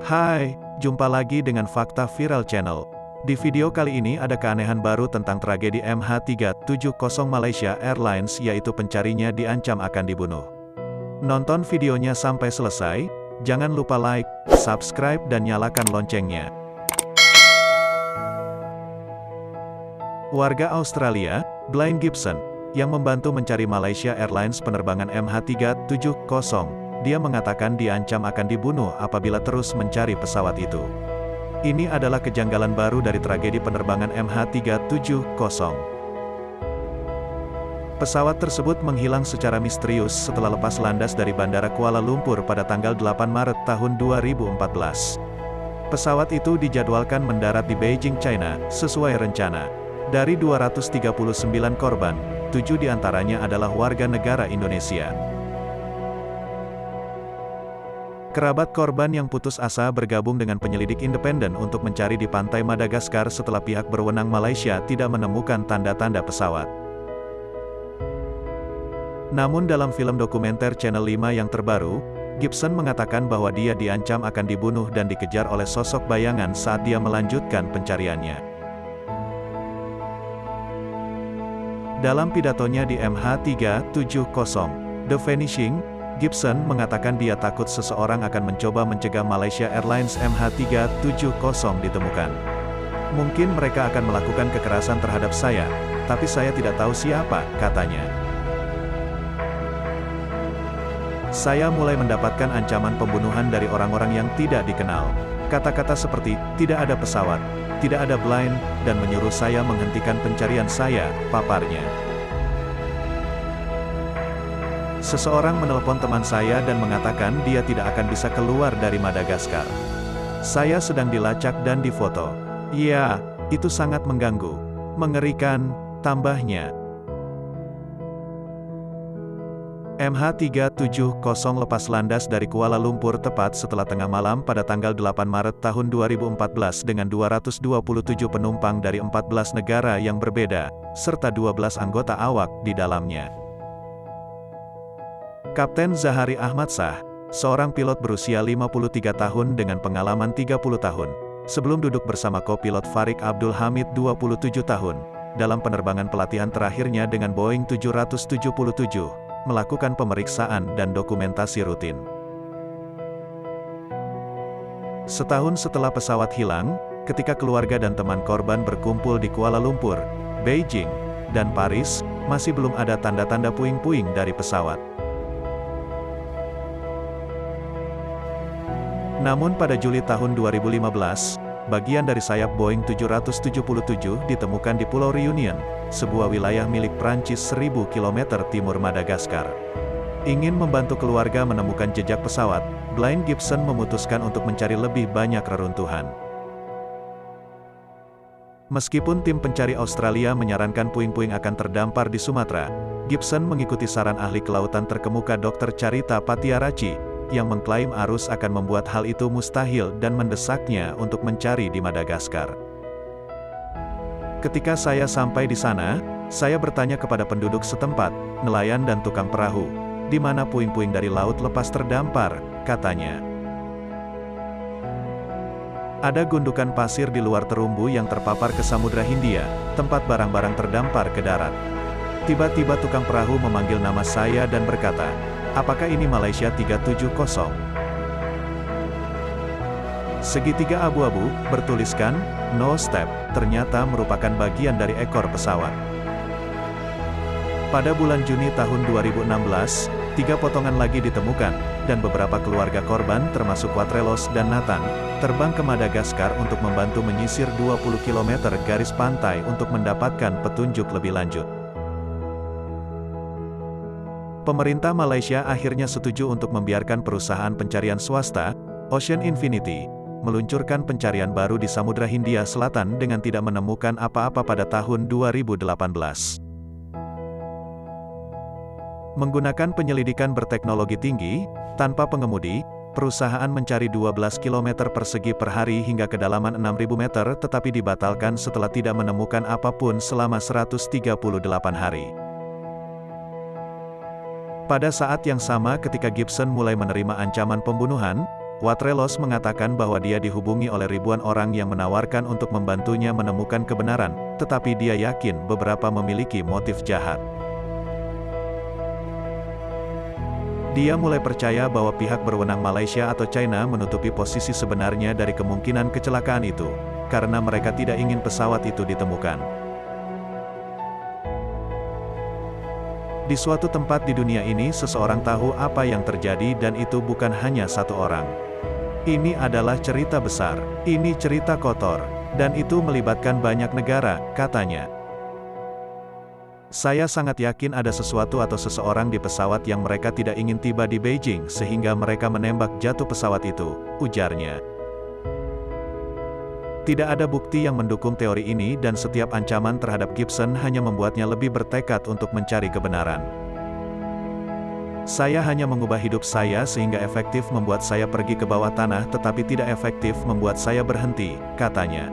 Hai, jumpa lagi dengan Fakta Viral Channel. Di video kali ini ada keanehan baru tentang tragedi MH370 Malaysia Airlines, yaitu pencarinya diancam akan dibunuh. Nonton videonya sampai selesai, jangan lupa like, subscribe dan nyalakan loncengnya. Warga Australia, Blaine Gibson, yang membantu mencari Malaysia Airlines penerbangan MH370, dia mengatakan diancam akan dibunuh apabila terus mencari pesawat itu. Ini adalah kejanggalan baru dari tragedi penerbangan MH370. Pesawat tersebut menghilang secara misterius setelah lepas landas dari Bandara Kuala Lumpur pada tanggal 8 Maret tahun 2014. Pesawat itu dijadwalkan mendarat di Beijing, China, sesuai rencana. Dari 239 korban, 7 diantaranya adalah warga negara Indonesia. Kerabat korban yang putus asa bergabung dengan penyelidik independen untuk mencari di pantai Madagaskar setelah pihak berwenang Malaysia tidak menemukan tanda-tanda pesawat. Namun dalam film dokumenter Channel 5 yang terbaru, Gibson mengatakan bahwa dia diancam akan dibunuh dan dikejar oleh sosok bayangan saat dia melanjutkan pencariannya. Dalam pidatonya di MH370, The Vanishing, Gibson mengatakan dia takut seseorang akan mencoba mencegah Malaysia Airlines MH370 ditemukan. Mungkin mereka akan melakukan kekerasan terhadap saya, tapi saya tidak tahu siapa, katanya. Saya mulai mendapatkan ancaman pembunuhan dari orang-orang yang tidak dikenal. Kata-kata seperti, tidak ada pesawat, tidak ada Blaine, dan menyuruh saya menghentikan pencarian saya, paparnya. Seseorang menelepon teman saya dan mengatakan dia tidak akan bisa keluar dari Madagaskar. Saya sedang dilacak dan difoto. Ya, itu sangat mengganggu. Mengerikan, tambahnya. MH370 lepas landas dari Kuala Lumpur tepat setelah tengah malam pada tanggal 8 Maret tahun 2014 dengan 227 penumpang dari 14 negara yang berbeda, serta 12 anggota awak di dalamnya. Kapten Zahari Ahmad Shah, seorang pilot berusia 53 tahun dengan pengalaman 30 tahun, sebelum duduk bersama kopilot Farik Abdul Hamid 27 tahun, dalam penerbangan pelatihan terakhirnya dengan Boeing 777, melakukan pemeriksaan dan dokumentasi rutin. Setahun setelah pesawat hilang, ketika keluarga dan teman korban berkumpul di Kuala Lumpur, Beijing, dan Paris, masih belum ada tanda-tanda puing-puing dari pesawat. Namun pada Juli tahun 2015, bagian dari sayap Boeing 777 ditemukan di Pulau Reunion, sebuah wilayah milik Prancis 1000 km timur Madagaskar. Ingin membantu keluarga menemukan jejak pesawat, Blaine Gibson memutuskan untuk mencari lebih banyak reruntuhan. Meskipun tim pencari Australia menyarankan puing-puing akan terdampar di Sumatera, Gibson mengikuti saran ahli kelautan terkemuka Dr. Carita Patiarachi, yang mengklaim arus akan membuat hal itu mustahil dan mendesaknya untuk mencari di Madagaskar. Ketika saya sampai di sana, saya bertanya kepada penduduk setempat, nelayan dan tukang perahu, di mana puing-puing dari laut lepas terdampar, katanya. Ada gundukan pasir di luar terumbu yang terpapar ke Samudra Hindia, tempat barang-barang terdampar ke darat. Tiba-tiba tukang perahu memanggil nama saya dan berkata, apakah ini Malaysia 370? Segitiga abu-abu, bertuliskan, no step, ternyata merupakan bagian dari ekor pesawat. Pada bulan Juni tahun 2016, 3 potongan lagi ditemukan, dan beberapa keluarga korban termasuk Watrelos dan Nathan, terbang ke Madagaskar untuk membantu menyisir 20 km garis pantai untuk mendapatkan petunjuk lebih lanjut. Pemerintah Malaysia akhirnya setuju untuk membiarkan perusahaan pencarian swasta, Ocean Infinity, meluncurkan pencarian baru di Samudra Hindia Selatan dengan tidak menemukan apa-apa pada tahun 2018. Menggunakan penyelidikan berteknologi tinggi, tanpa pengemudi, perusahaan mencari 12 km persegi per hari hingga kedalaman 6.000 meter tetapi dibatalkan setelah tidak menemukan apapun selama 138 hari. Pada saat yang sama ketika Gibson mulai menerima ancaman pembunuhan, Watrelos mengatakan bahwa dia dihubungi oleh ribuan orang yang menawarkan untuk membantunya menemukan kebenaran, tetapi dia yakin beberapa memiliki motif jahat. Dia mulai percaya bahwa pihak berwenang Malaysia atau China menutupi posisi sebenarnya dari kemungkinan kecelakaan itu, karena mereka tidak ingin pesawat itu ditemukan. Di suatu tempat di dunia ini seseorang tahu apa yang terjadi dan itu bukan hanya satu orang. Ini adalah cerita besar, ini cerita kotor, dan itu melibatkan banyak negara, katanya. Saya sangat yakin ada sesuatu atau seseorang di pesawat yang mereka tidak ingin tiba di Beijing sehingga mereka menembak jatuh pesawat itu, ujarnya. Tidak ada bukti yang mendukung teori ini dan setiap ancaman terhadap Gibson hanya membuatnya lebih bertekad untuk mencari kebenaran. Saya hanya mengubah hidup saya sehingga efektif membuat saya pergi ke bawah tanah tetapi tidak efektif membuat saya berhenti, katanya.